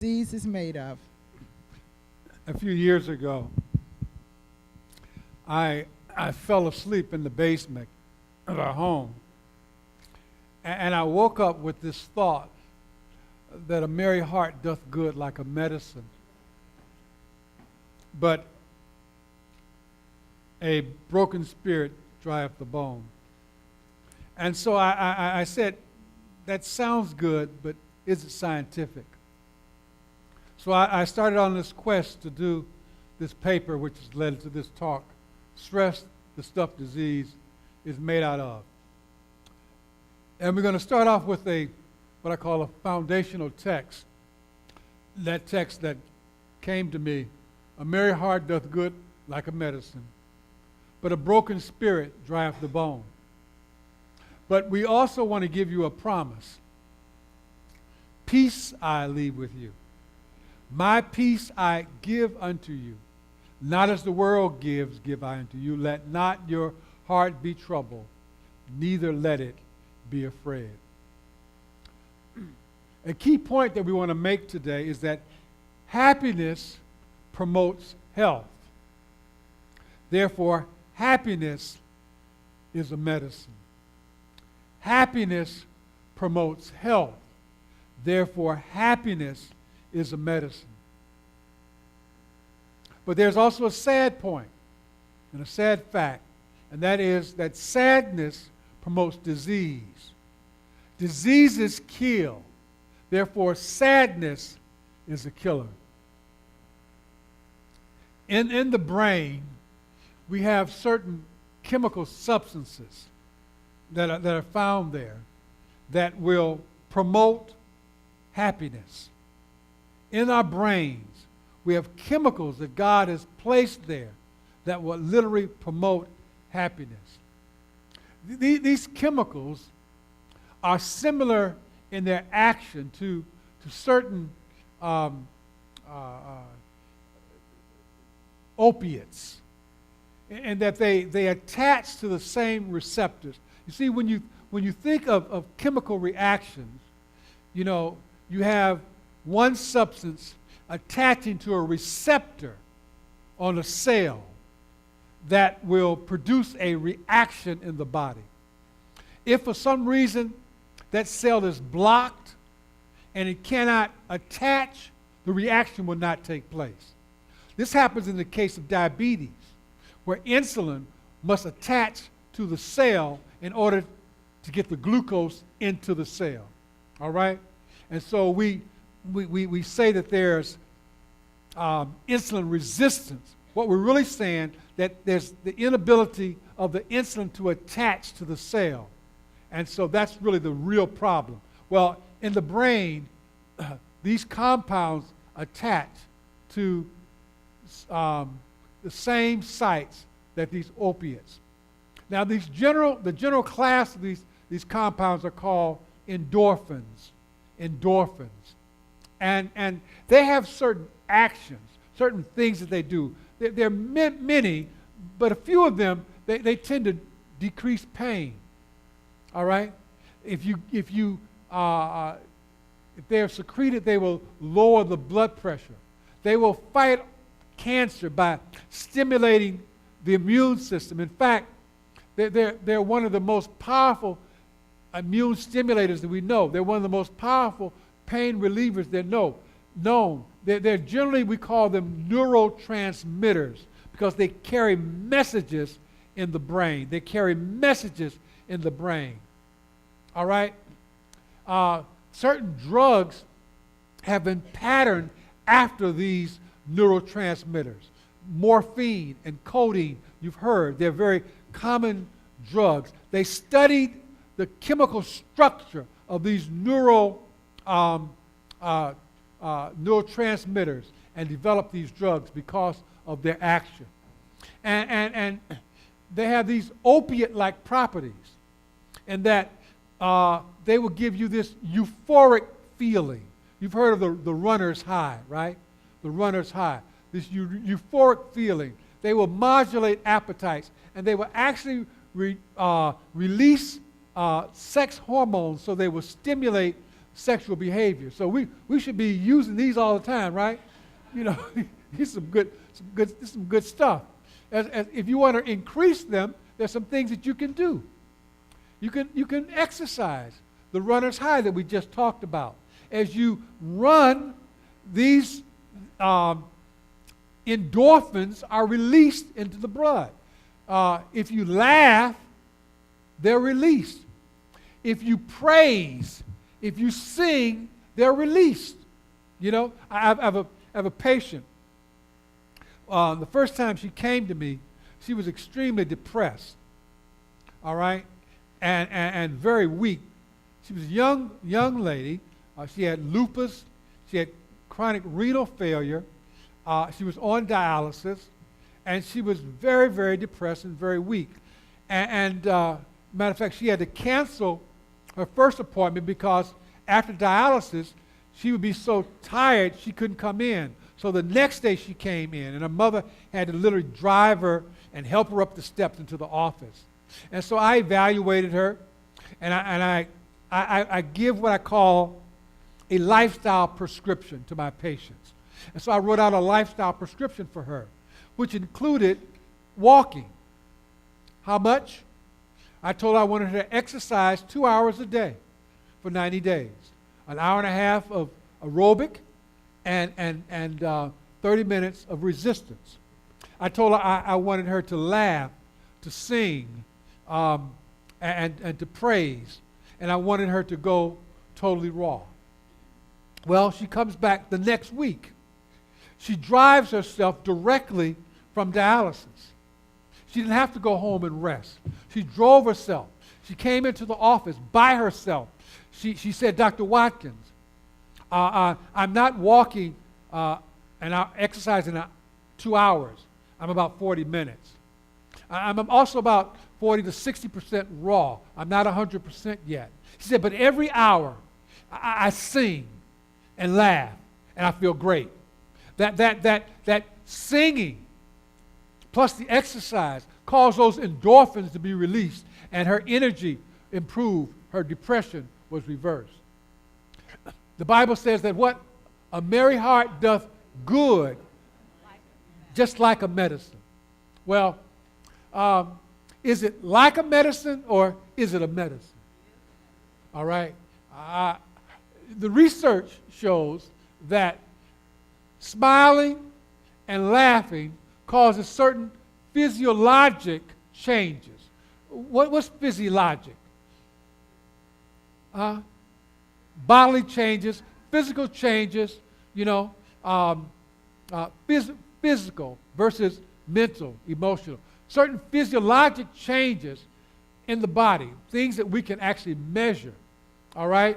disease is made of. A few years ago, I fell asleep in the basement of our home. And I woke up with this thought that a merry heart doth good like a medicine, but a broken spirit drieth the bone. And so I said, that sounds good, but is it scientific? So I started on this quest to do this paper, which has led to this talk, Stress, the Stuff Disease is Made Out of. And we're going to start off with what I call a foundational text. That text that came to me, a merry heart doth good like a medicine, but a broken spirit drieth the bone. But we also want to give you a promise. Peace I leave with you. My peace I give unto you. Not as the world gives, give I unto you. Let not your heart be troubled, neither let it be afraid. A key point that we want to make today is that happiness promotes health. Therefore, happiness is a medicine. Happiness promotes health. Therefore, happiness is a medicine. But there's also a sad point and a sad fact, and that is that sadness promotes disease. Diseases kill. Therefore, sadness is a killer. In the brain, we have certain chemical substances that are found there that will promote happiness. In our brains, we have chemicals that God has placed there that will literally promote happiness. These chemicals are similar in their action to certain opiates, and that they attach to the same receptors. You see, when you think of chemical reactions, you have one substance attaching to a receptor on a cell that will produce a reaction in the body. If for some reason that cell is blocked and it cannot attach, the reaction will not take place. This happens in the case of diabetes, where insulin must attach to the cell in order to get the glucose into the cell. All right? And so we say that there's insulin resistance. What we're really saying that there's the inability of the insulin to attach to the cell. And so that's really the real problem. Well, in the brain, these compounds attach to the same sites that these opiates. Now, the general class of these compounds are called endorphins. Endorphins. And they have certain actions, certain things that they do. There are many, but a few of them, they tend to decrease pain. All right? If they're secreted, they will lower the blood pressure. They will fight cancer by stimulating the immune system. In fact, they're one of the most powerful immune stimulators that we know. They're one of the most powerful pain relievers that known. They're generally, we call them neurotransmitters because they carry messages in the brain. They carry messages in the brain. All right? Certain drugs have been patterned after these neurotransmitters. Morphine and codeine, you've heard, they're very common drugs. They studied the chemical structure of these neurotransmitters and developed these drugs because of their action. And they have these opiate-like properties, and that they will give you this euphoric feeling. You've heard of the runner's high, right? The runner's high. This euphoric feeling. They will modulate appetites, and they will actually release sex hormones, so they will stimulate sexual behavior. So we should be using these all the time, right? You know, these some good stuff. As if you want to increase them, there's some things that you can do. You can exercise the runner's high that we just talked about. As you run, these endorphins are released into the blood. If you laugh, they're released. If you praise, if you sing, they're released. You know, I have a patient. The first time she came to me, she was extremely depressed. All right, and very weak. She was a young lady. She had lupus. She had chronic renal failure. She was on dialysis, and she was very, very depressed and very weak. And matter of fact, she had to cancel her first appointment because after dialysis, she would be so tired she couldn't come in. So the next day she came in, and her mother had to literally drive her and help her up the steps into the office. And so I evaluated her, and I give what I call a lifestyle prescription to my patients. And so I wrote out a lifestyle prescription for her, which included walking. How much? I told her I wanted her to exercise 2 hours a day for 90 days. An hour and a half of aerobic and 30 minutes of resistance. I told her I wanted her to laugh, to sing, and to praise. And I wanted her to go totally raw. Well, she comes back the next week. She drives herself directly from dialysis. She didn't have to go home and rest. She drove herself. She came into the office by herself. She said, Dr. Watkins, I'm not walking and exercising 2 hours. I'm about 40 minutes. I'm also about 40 to 60% raw. I'm not 100% yet. She said, but every hour I sing and laugh, and I feel great. That singing plus the exercise caused those endorphins to be released, and her energy improved. Her depression was reversed. The Bible says that what? A merry heart doth good, just like a medicine. Well, is it like a medicine or is it a medicine? All right. The research shows that smiling and laughing causes certain physiologic changes. What's physiologic? Bodily changes, physical changes, you know, physical versus mental, emotional. Certain physiologic changes in the body, things that we can actually measure, all right?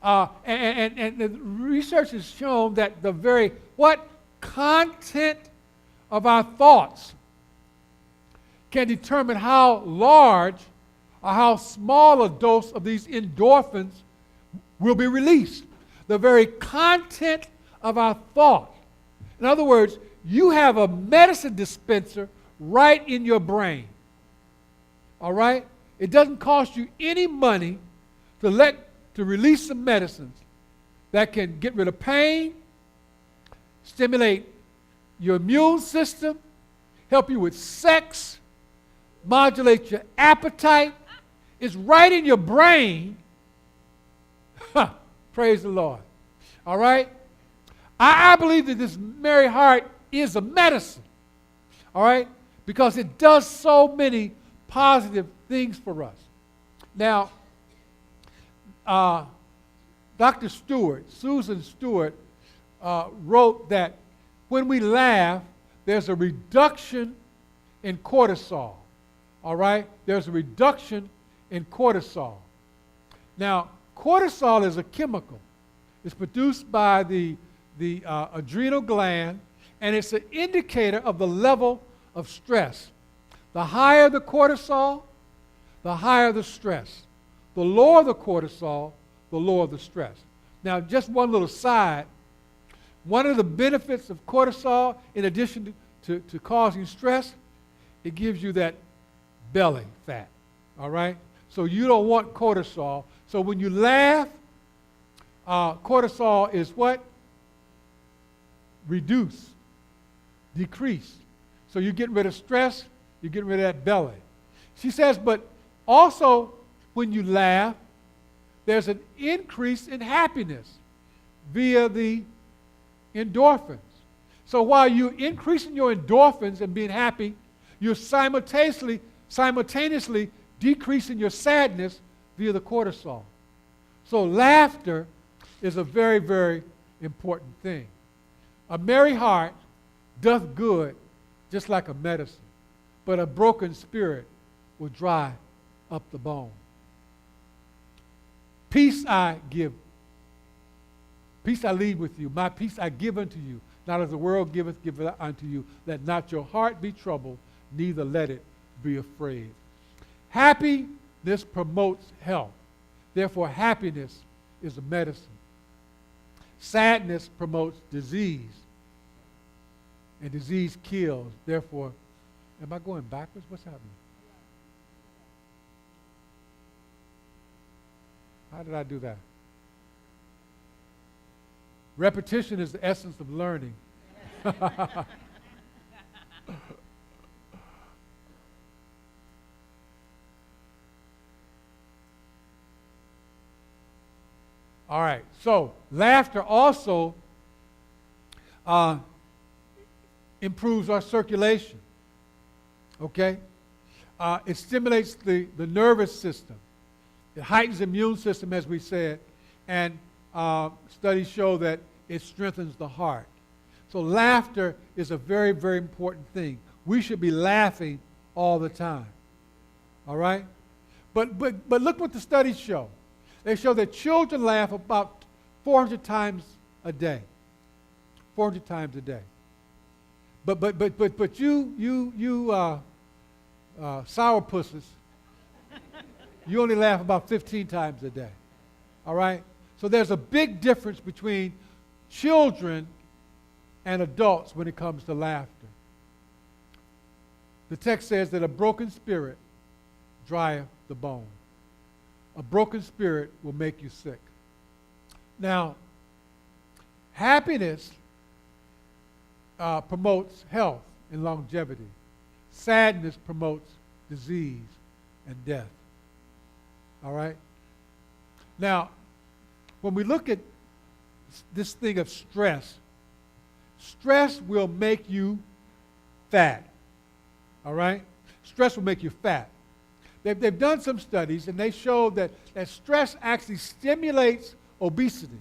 And the research has shown that the very, content of our thoughts can determine how large or how small a dose of these endorphins will be released. The very content of our thought. In other words, you have a medicine dispenser right in your brain. All right? It doesn't cost you any money to release some medicines that can get rid of pain, stimulate your immune system, help you with sex, modulate your appetite. It's right in your brain. Praise the Lord. All right? I believe that this merry heart is a medicine. All right? Because it does so many positive things for us. Now, Dr. Stewart, Susan Stewart, wrote that when we laugh, there's a reduction in cortisol. All right? There's a reduction in cortisol. Now, cortisol is a chemical. It's produced by the adrenal gland, and it's an indicator of the level of stress. The higher the cortisol, the higher the stress. The lower the cortisol, the lower the stress. Now, just one little side. One of the benefits of cortisol, in addition to causing stress, it gives you that belly fat. All right? So you don't want cortisol. So when you laugh, cortisol is what? Reduce, decrease. So you're getting rid of stress, you're getting rid of that belly. She says, but also when you laugh, there's an increase in happiness via the endorphins. So while you're increasing your endorphins and being happy, you're simultaneously decreasing your sadness via the cortisol. So laughter is a very, very important thing. A merry heart doth good just like a medicine, but a broken spirit will dry up the bone. Peace I give. Peace I leave with you. My peace I give unto you. Not as the world giveth, give it unto you. Let not your heart be troubled, neither let it be afraid. Happiness promotes health. Therefore, happiness is a medicine. Sadness promotes disease. And disease kills. Therefore, am I going backwards? What's happening? How did I do that? Repetition is the essence of learning. All right, so laughter also improves our circulation, okay? It stimulates the nervous system. It heightens the immune system, as we said, and studies show that it strengthens the heart. So laughter is a very, very important thing. We should be laughing all the time, all right? But look what the studies show. They show that children laugh about 400 times a day. 400 times a day. But you sourpusses, you only laugh about 15 times a day. All right? So there's a big difference between children and adults when it comes to laughter. The text says that a broken spirit drieth the bone. A broken spirit will make you sick. Now, happiness promotes health and longevity. Sadness promotes disease and death. All right? Now, when we look at this thing of stress, stress will make you fat. All right? Stress will make you fat. They've done some studies, and they show that stress actually stimulates obesity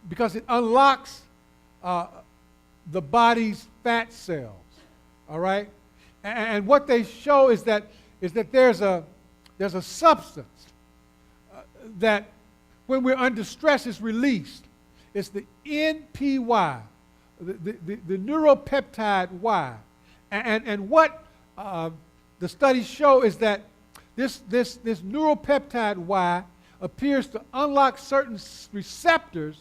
because it unlocks the body's fat cells. All right? And what they show is that there's a substance that when we're under stress is released. It's the NPY, the neuropeptide Y. And what the studies show is that this neuropeptide Y appears to unlock certain receptors,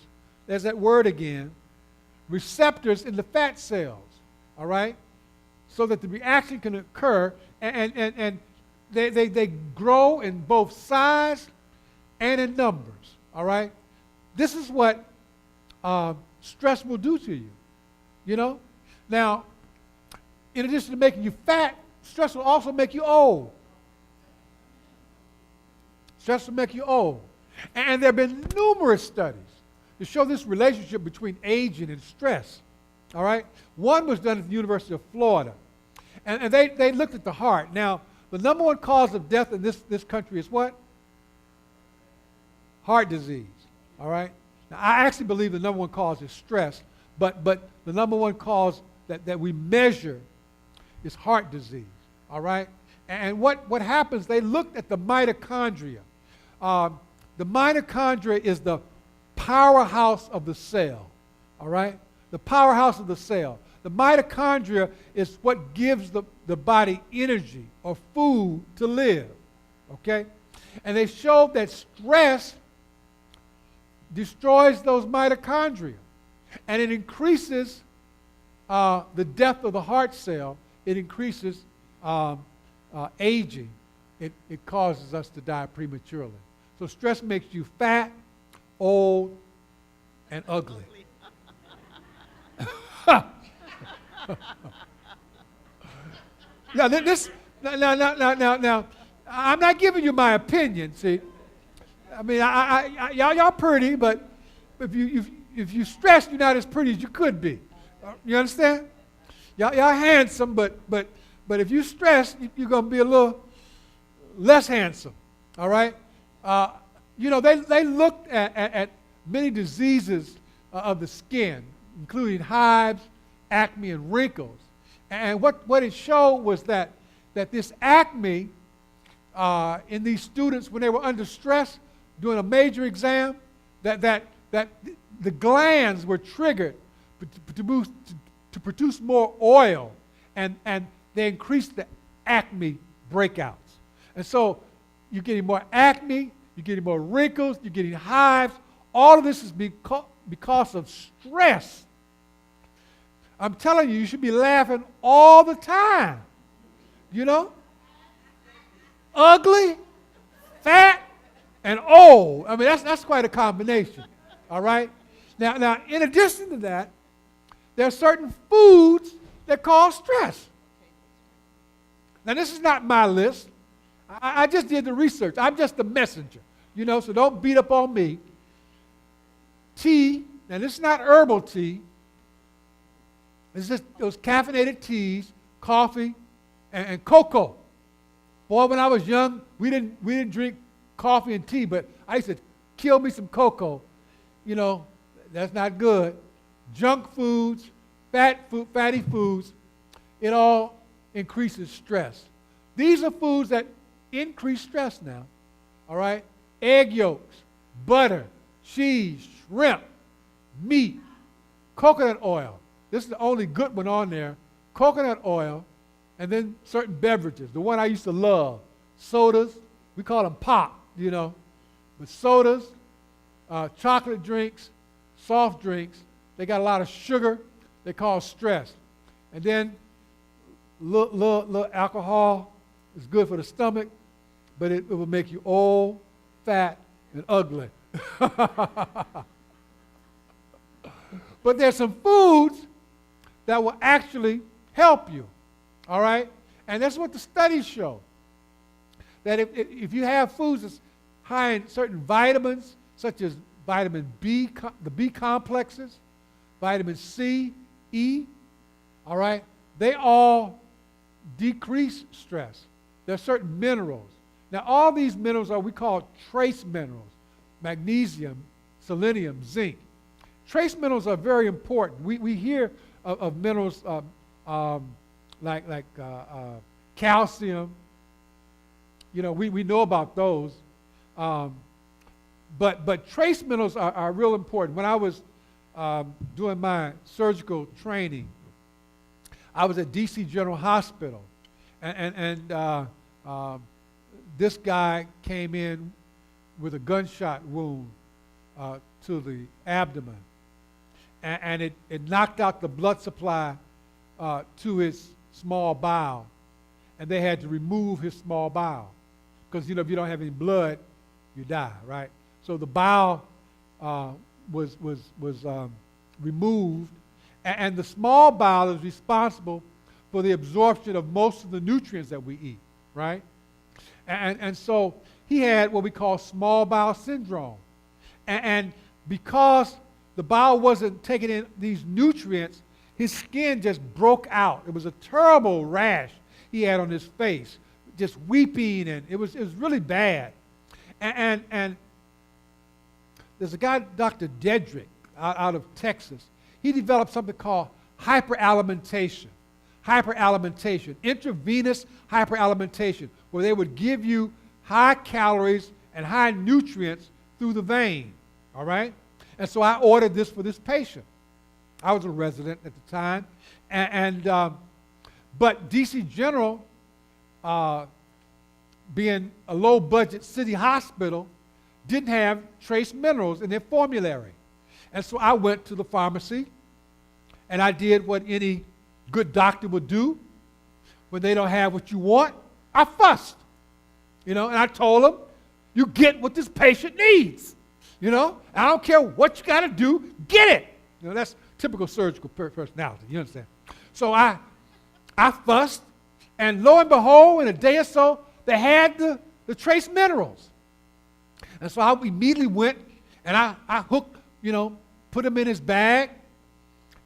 there's that word again, receptors in the fat cells, all right? So that the reaction can occur, and they grow in both size and in numbers, all right? This is what stress will do to you, you know? Now, in addition to making you fat, stress will also make you old. Stress will make you old. And there have been numerous studies to show this relationship between aging and stress. All right? One was done at the University of Florida. And they looked at the heart. Now, the number one cause of death in this country is what? Heart disease. All right? Now, I actually believe the number one cause is stress, but the number one cause that we measure is heart disease. All right? And what happens, they looked at the mitochondria. The mitochondria is the powerhouse of the cell. All right? The powerhouse of the cell. The mitochondria is what gives the body energy or food to live. Okay? And they showed that stress destroys those mitochondria. And it increases the death of the heart cell. It increases aging. It causes us to die prematurely. So stress makes you fat, old, and ugly. Now, now, I'm not giving you my opinion, see. I mean, y'all pretty, but if you stress, you're not as pretty as you could be. You understand? Y'all handsome, but if you stress, you're going to be a little less handsome, all right? They looked at many diseases of the skin, including hives, acne, and wrinkles. And what it showed was that this acne in these students, when they were under stress doing a major exam, that the glands were triggered to produce more oil, and they increased the acne breakouts. And so you're getting more acne, you're getting more wrinkles, you're getting hives. All of this is because of stress. I'm telling you, you should be laughing all the time. You know? Ugly, fat, and old. I mean, that's quite a combination. All right? Now, in addition to that, there are certain foods that cause stress. Now, this is not my list. I just did the research. I'm just the messenger. So don't beat up on me. Tea. Now, this is not herbal tea. It's just those caffeinated teas, coffee, and cocoa. Boy, when I was young, we didn't drink coffee and tea, but I used to kill me some cocoa. That's not good. Junk foods, fatty foods, it all increases stress. These are foods that increase stress now, all right? Egg yolks, butter, cheese, shrimp, meat, coconut oil. This is the only good one on there. Coconut oil, and then certain beverages. The one I used to love, sodas. We call them pop, But sodas, chocolate drinks, soft drinks, they got a lot of sugar. They cause stress. And then little alcohol is good for the stomach, but it will make you old, fat, and ugly. But there's some foods that will actually help you, all right? And that's what the studies show, that if you have foods that's high in certain vitamins, such as vitamin B, the B complexes, vitamin C, E, all right, they all decrease stress. There are certain minerals. Now, all these minerals are we call trace minerals: magnesium, selenium, zinc. Trace minerals are very important. We hear of minerals like calcium. We know about those. But trace minerals are real important. When I was doing my surgical training, I was at D.C. General Hospital, and this guy came in with a gunshot wound to the abdomen, and it knocked out the blood supply to his small bowel, and they had to remove his small bowel because if you don't have any blood, you die, right? So the bowel was removed, and the small bowel is responsible for the absorption of most of the nutrients that we eat, right? And so he had what we call small bowel syndrome. And because the bowel wasn't taking in these nutrients, his skin just broke out. It was a terrible rash he had on his face, just weeping, and it was really bad. And there's a guy, Dr. Dedrick, out of Texas. He developed something called hyperalimentation, intravenous hyperalimentation, where they would give you high calories and high nutrients through the vein, all right? And so I ordered this for this patient. I was a resident at the time, but D.C. General, being a low-budget city hospital, didn't have trace minerals in their formulary. And so I went to the pharmacy, and I did what any good doctor would do when they don't have what you want. I fussed, and I told them, you get what this patient needs. You know, I don't care what you got to do, get it. You know, that's typical surgical personality. You understand? So I fussed, and lo and behold, in a day or so, they had the trace minerals. And so I immediately went and I hooked, put them in his bag.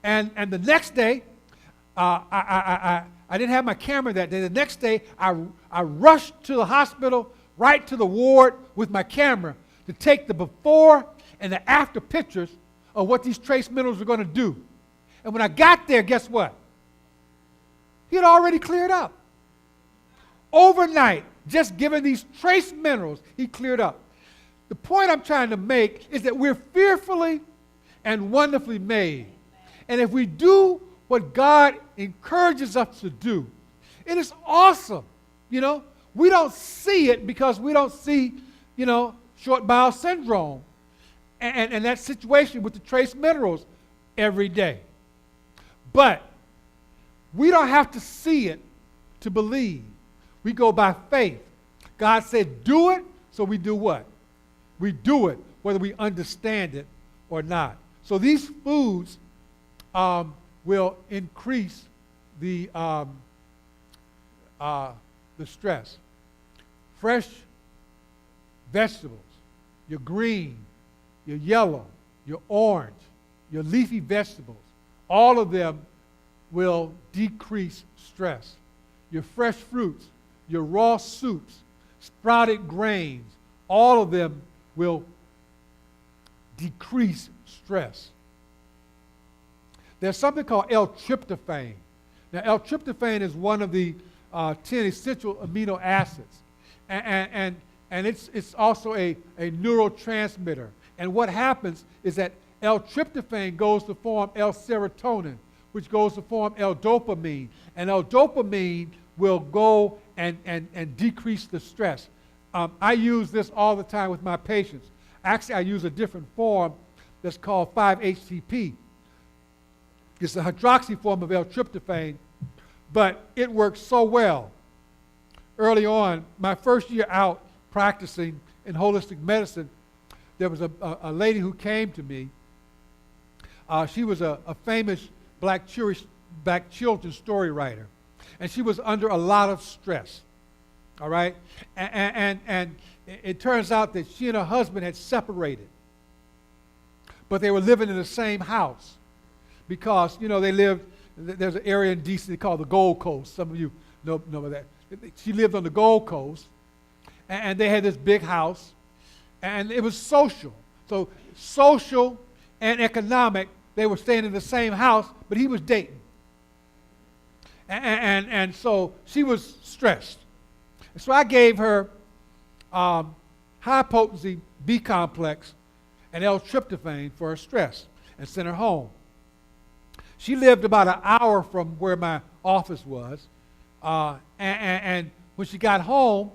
And the next day, I didn't have my camera that day. The next day, I rushed to the hospital, right to the ward with my camera to take the before and the after pictures of what these trace minerals were going to do. And when I got there, guess what? He had already cleared up. Overnight, just given these trace minerals, he cleared up. The point I'm trying to make is that we're fearfully and wonderfully made. And if we do what God encourages us to do, it is awesome. We don't see it because we don't see, short bowel syndrome and that situation with the trace minerals every day. But we don't have to see it to believe. We go by faith. God said, do it, so we do what? We do it, whether we understand it or not. So these foods will increase the stress. Fresh vegetables, your green, your yellow, your orange, your leafy vegetables, all of them will decrease stress. Your fresh fruits, your raw soups, sprouted grains, all of them will decrease stress. There's something called L-tryptophan. Now, L-tryptophan is one of the 10 essential amino acids. And it's also a neurotransmitter. And what happens is that L-tryptophan goes to form L-serotonin, which goes to form L-dopamine. And L-dopamine will go and decrease the stress. I use this all the time with my patients. Actually, I use a different form that's called 5-HTP. It's a hydroxy form of L-tryptophan, but it works so well. Early on, my first year out practicing in holistic medicine, there was a lady who came to me. She was a famous black children's story writer, and she was under a lot of stress. All right, and it turns out that she and her husband had separated, but they were living in the same house because they lived. There's an area in D.C. called the Gold Coast. Some of you know that. She lived on the Gold Coast, and they had this big house, and it was social. So social and economic, they were staying in the same house, but he was dating. And so she was stressed. And so I gave her high-potency B-complex and L-tryptophan for her stress and sent her home. She lived about an hour from where my office was. And when she got home,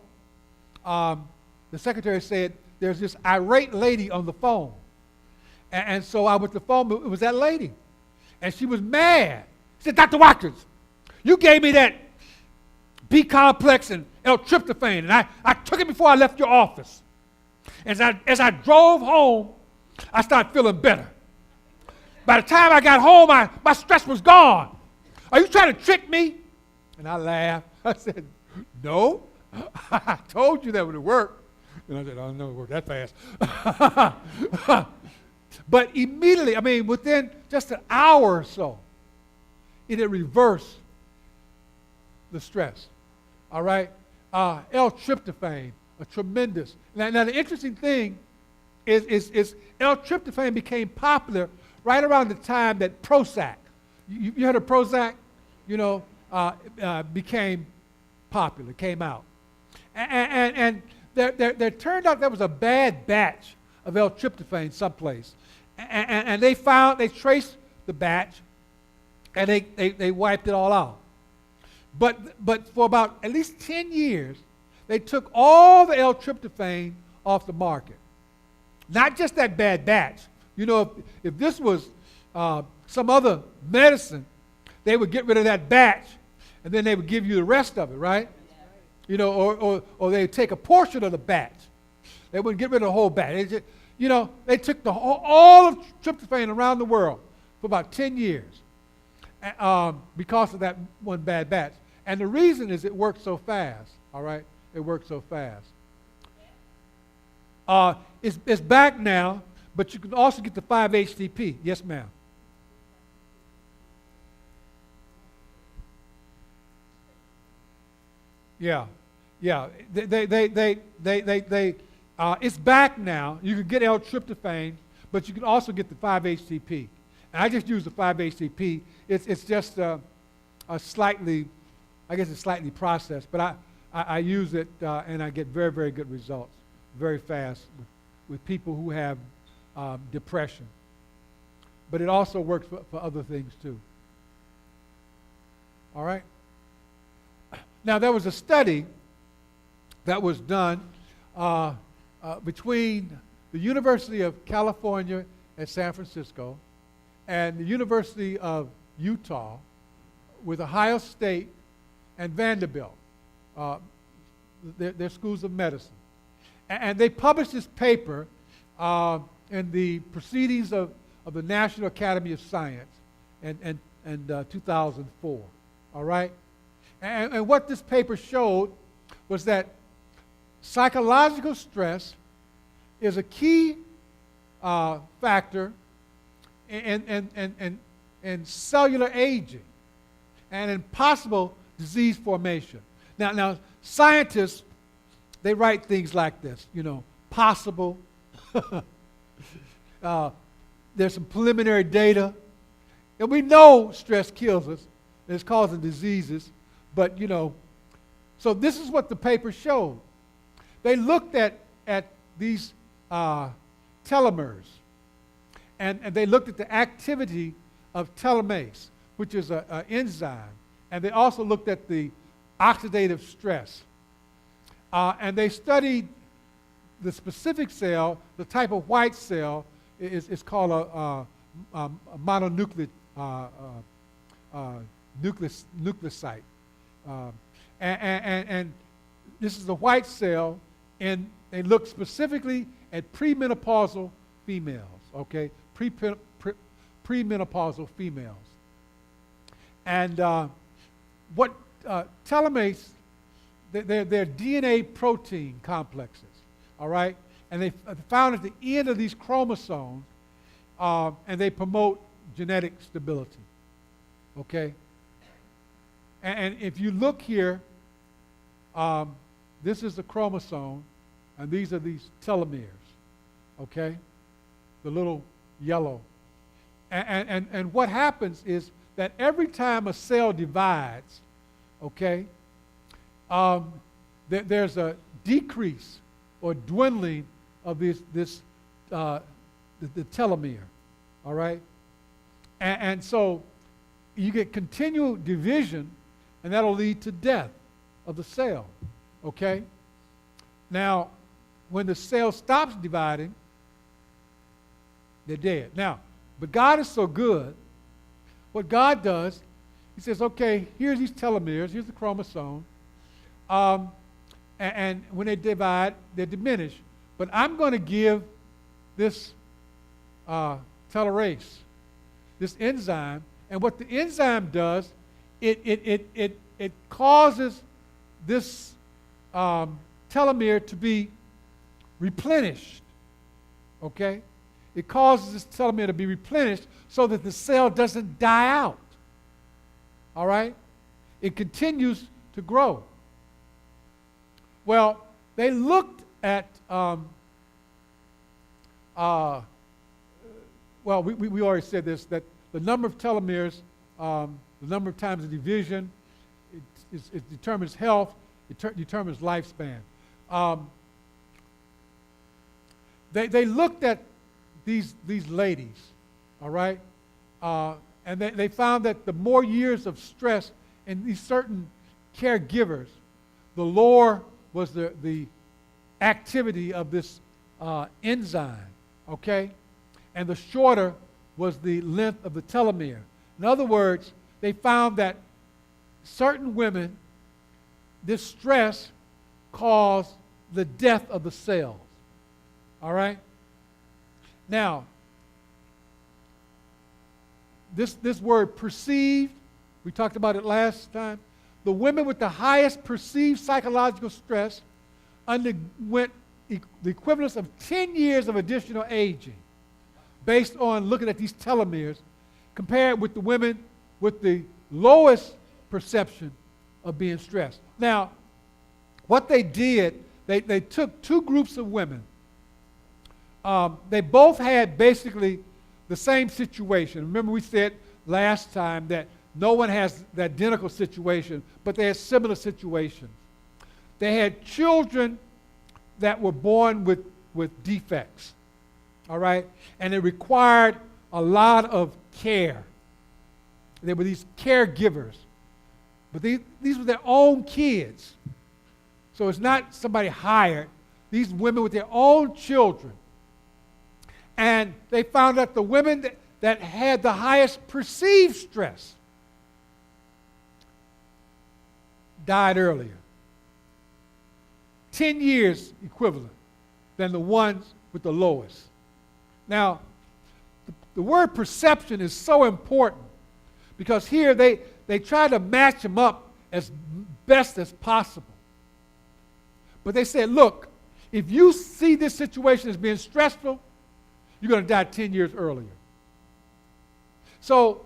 the secretary said, there's this irate lady on the phone. And so I went to the phone, it was that lady. And she was mad. She said, Dr. Watkins, you gave me that B-complex and L-tryptophan, and I took it before I left your office. As I drove home, I started feeling better. By the time I got home, my stress was gone. Are you trying to trick me? And I laughed. I said, no, I told you that would work. And I said, oh, no, it worked that fast. But immediately, within just an hour or so, it had reversed the stress. All right? L-tryptophan, a tremendous. Now, the interesting thing is L-tryptophan became popular right around the time that Prozac, you heard of Prozac? Became popular, came out. And there turned out there was a bad batch of L-tryptophan someplace. And they traced the batch, and they wiped it all out. But for about at least 10 years, they took all the L-tryptophan off the market. Not just that bad batch. If this was some other medicine, they would get rid of that batch, and then they would give you the rest of it, right? Or they'd take a portion of the batch. They wouldn't get rid of the whole batch. You know, they took all of tryptophan around the world for about 10 years because of that one bad batch. And the reason is it worked so fast, all right? It worked so fast. It's back now, but you can also get the 5-HTP. Yes, ma'am. Yeah, yeah. It's back now. You can get L-tryptophan, but you can also get the 5-HTP. And I just use the 5-HTP. It's just a slightly, I guess it's slightly processed, but I use it and I get very, very good results very fast with people who have depression. But it also works for other things too. All right? Now, there was a study that was done between the University of California at San Francisco and the University of Utah with Ohio State and Vanderbilt, their schools of medicine. And they published this paper in the Proceedings of the National Academy of Science in 2004, all right? And what this paper showed was that psychological stress is a key factor in cellular aging and in possible disease formation. Now, scientists, they write things like this, you know, possible. There's some preliminary data. And we know stress kills us. It's causing diseases. But, you know, so this is what the paper showed. They looked at these telomeres, and they looked at the activity of telomerase, which is an enzyme. And they also looked at the oxidative stress. And they studied the specific cell, the type of white cell is called a mononuclear nucleocyte. And this is a white cell, and they look specifically at premenopausal females, okay? Premenopausal females. And what telomerase, they're DNA protein complexes, all right? And they found at the end of these chromosomes, and they promote genetic stability, okay? And if you look here, this is the chromosome, and these are these telomeres, okay? The little yellow. And what happens is that every time a cell divides, okay, there's a decrease or dwindling of the telomere, all right? And so you get continual division, and that'll lead to death of the cell, okay? Now, when the cell stops dividing, they're dead. Now, but God is so good. What God does, he says, okay, here's these telomeres, here's the chromosome, and when they divide, they diminish. But I'm going to give this telomerase, this enzyme, and what the enzyme does, it causes this telomere to be replenished, okay? It causes this telomere to be replenished so that the cell doesn't die out, all right? It continues to grow. Well, they looked at, well, we already said this, that the number of telomeres, the number of times of division, it determines health, it determines lifespan. They looked at these ladies, all right? And they found that the more years of stress in these certain caregivers, the lower was the activity of this enzyme, okay? And the shorter was the length of the telomere. In other words, they found that certain women, this stress caused the death of the cells, all right? Now, this word perceived, we talked about it last time. The women with the highest perceived psychological stress underwent the equivalence of 10 years of additional aging based on looking at these telomeres compared with the women with the lowest perception of being stressed. Now, what they did, they took two groups of women. They both had basically the same situation. Remember we said last time that no one has the identical situation, but they had similar situations. They had children that were born with defects, all right? And it required a lot of care. They were these caregivers. But these were their own kids. So it's not somebody hired. These women with their own children. And they found that the women that had the highest perceived stress died earlier. 10 years equivalent than the ones with the lowest. Now, the word perception is so important because here they try to match them up as best as possible. But they said, look, if you see this situation as being stressful, you're going to die 10 years earlier. So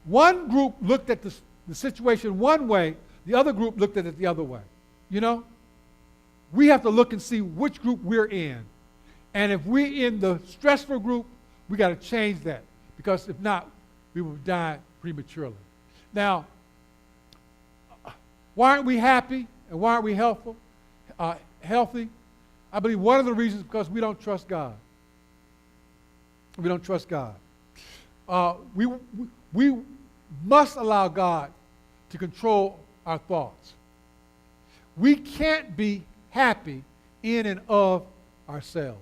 one group looked at the situation one way, the other group looked at it the other way. You know? We have to look and see which group we're in. And if we're in the stressful group, we got to change that. Because if not, we will die prematurely. Now, why aren't we happy and why aren't we healthy? I believe one of the reasons is because we don't trust God. We don't trust God. We must allow God to control our thoughts. We can't be happy in and of ourselves.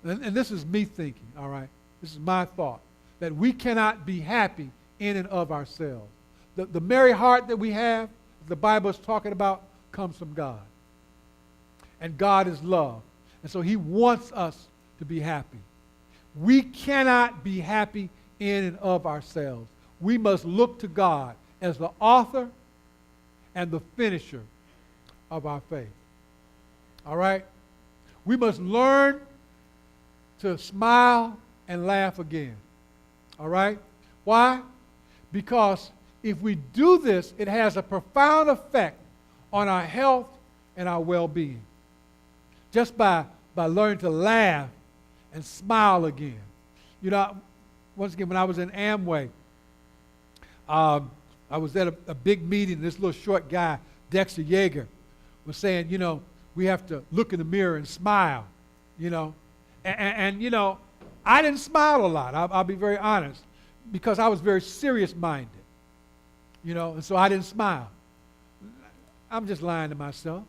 And this is me thinking, all right? This is my thought, that we cannot be happy in and of ourselves. The merry heart that we have, the Bible is talking about, comes from God. And God is love. And so he wants us to be happy. We cannot be happy in and of ourselves. We must look to God as the author and the finisher of our faith. All right? We must learn to smile and laugh again. All right? Why? Because if we do this, it has a profound effect on our health and our well-being. Just by learning to laugh and smile again. You know, once again, when I was in Amway, I was at a big meeting. This little short guy, Dexter Yeager, was saying, you know, we have to look in the mirror and smile, you know. And you know, I didn't smile a lot. I'll be very honest, because I was very serious-minded, you know, and so I didn't smile. I'm just lying to myself.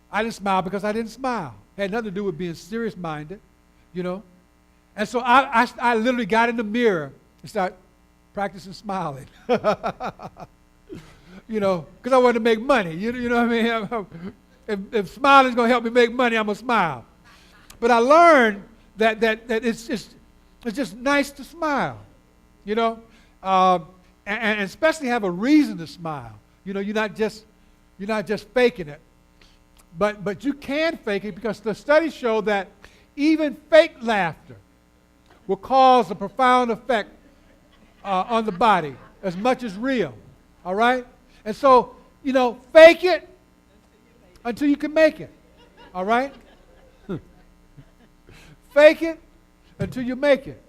I didn't smile because I didn't smile. It had nothing to do with being serious-minded, you know. And so I literally got in the mirror and started practicing smiling. You know, because I wanted to make money. You know what I mean? If smiling is going to help me make money, I'm going to smile. But I learned that it's just nice to smile, you know, and especially have a reason to smile. You know, you're not just faking it. But you can fake it because the studies show that even fake laughter will cause a profound effect on the body as much as real. All right? And so, you know, fake it until you can make it. All right? Fake it until you make it.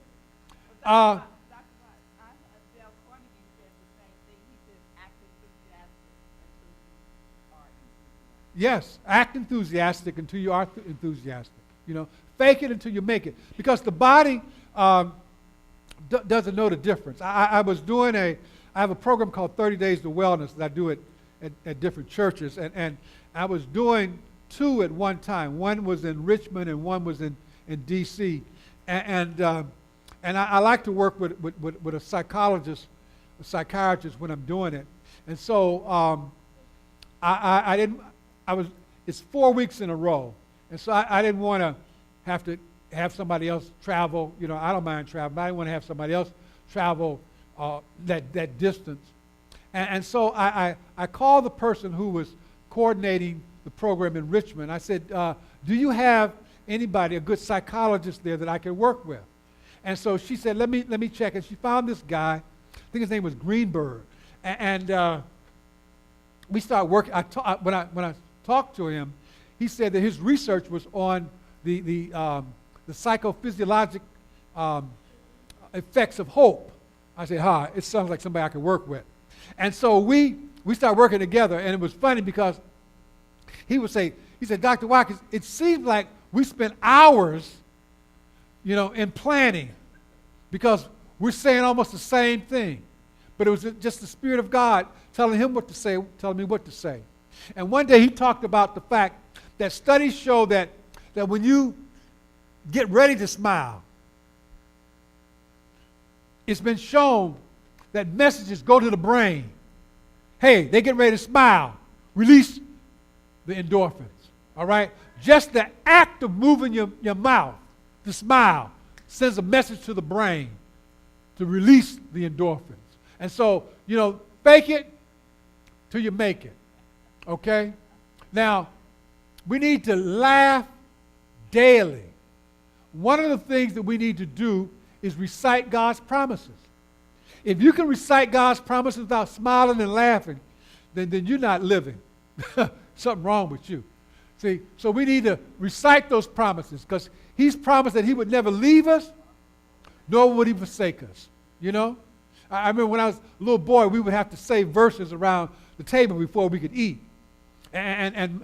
Yes, act enthusiastic until you are enthusiastic. You know, fake it until you make it. Because the body doesn't know the difference. I have a program called 30 Days to Wellness that I do it at different churches. And I was doing two at one time. One was in Richmond and one was in D.C. And I like to work with a psychiatrist when I'm doing it. And so it's 4 weeks in a row. And so I didn't want to have to have somebody else travel. You know, I don't mind traveling, but I didn't want to have somebody else travel that distance. And so I called the person who was coordinating the program in Richmond. I said, do you have anybody, a good psychologist there that I can work with? And so she said, let me check. And she found this guy, I think his name was Greenberg. And we started working. When I talked to him, he said that his research was on the psychophysiologic effects of hope. I said, it sounds like somebody I could work with. And so we started working together, and it was funny because he said, Dr. Watkins, it seems like we spent hours, in planning because we're saying almost the same thing. But it was just the Spirit of God telling him what to say, telling me what to say. And one day he talked about the fact that studies show that when you get ready to smile, it's been shown that messages go to the brain. Hey, they get ready to smile. Release the endorphins, all right? Just the act of moving your mouth to smile sends a message to the brain to release the endorphins. And so, fake it till you make it, okay? Now, we need to laugh daily. One of the things that we need to do is recite God's promises. If you can recite God's promises without smiling and laughing, then you're not living. Something wrong with you. See, so we need to recite those promises because he's promised that he would never leave us, nor would he forsake us. I remember when I was a little boy, we would have to say verses around the table before we could eat. And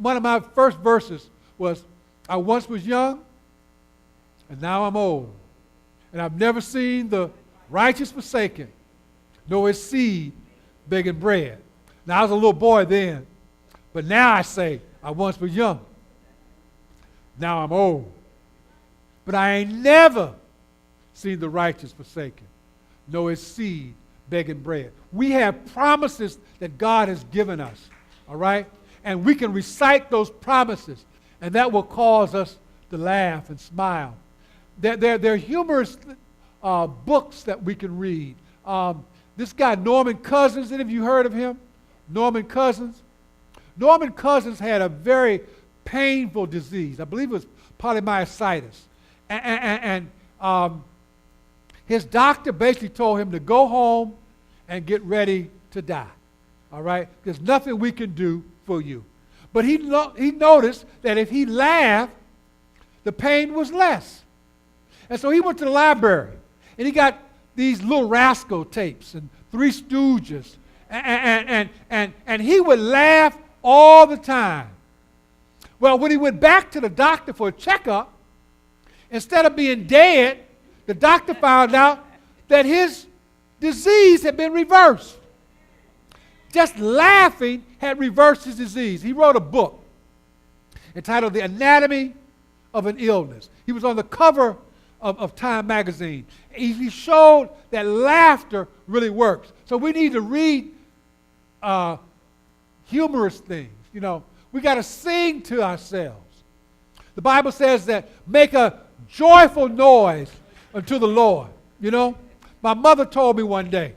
one of my first verses was, I once was young, and now I'm old. And I've never seen the righteous forsaken, nor his seed begging bread. Now, I was a little boy then, but now I say, I once was young. Now I'm old. But I ain't never seen the righteous forsaken, nor his seed begging bread. We have promises that God has given us, all right? And we can recite those promises, and that will cause us to laugh and smile. There are humorous books that we can read. This guy, Norman Cousins, any of you heard of him? Norman Cousins? Norman Cousins had a very painful disease. I believe it was polymyositis. And his doctor basically told him to go home and get ready to die. All right? There's nothing we can do for you. But he noticed that if he laughed, the pain was less. And so he went to the library, and he got these Little Rascal tapes and Three Stooges, and he would laugh all the time. Well, when he went back to the doctor for a checkup, instead of being dead, the doctor found out that his disease had been reversed. Just laughing had reversed his disease. He wrote a book entitled The Anatomy of an Illness. He was on the cover of Time magazine. He showed that laughter really works. So we need to read humorous things. We got to sing to ourselves. The Bible says that make a joyful noise unto the Lord. My mother told me one day,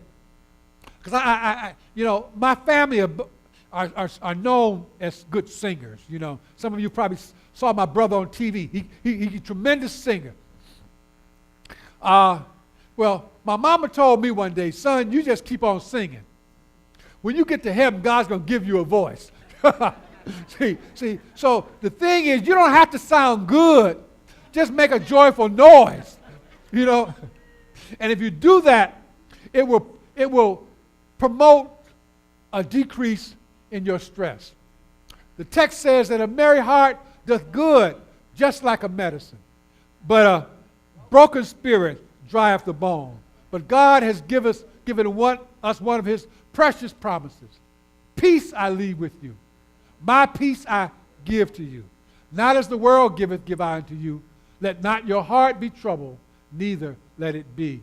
because my family are known as good singers. Some of you probably saw my brother on TV. He's a tremendous singer. Well, my mama told me one day, son, you just keep on singing. When you get to heaven, God's going to give you a voice. See, so the thing is, you don't have to sound good. Just make a joyful noise, And if you do that, it will promote a decrease in your stress. The text says that a merry heart doth good, just like a medicine. But a broken spirit drieth the bone. But God has given us one of his precious promises. Peace I leave with you. My peace I give to you. Not as the world giveth, give I unto you. Let not your heart be troubled, neither let it be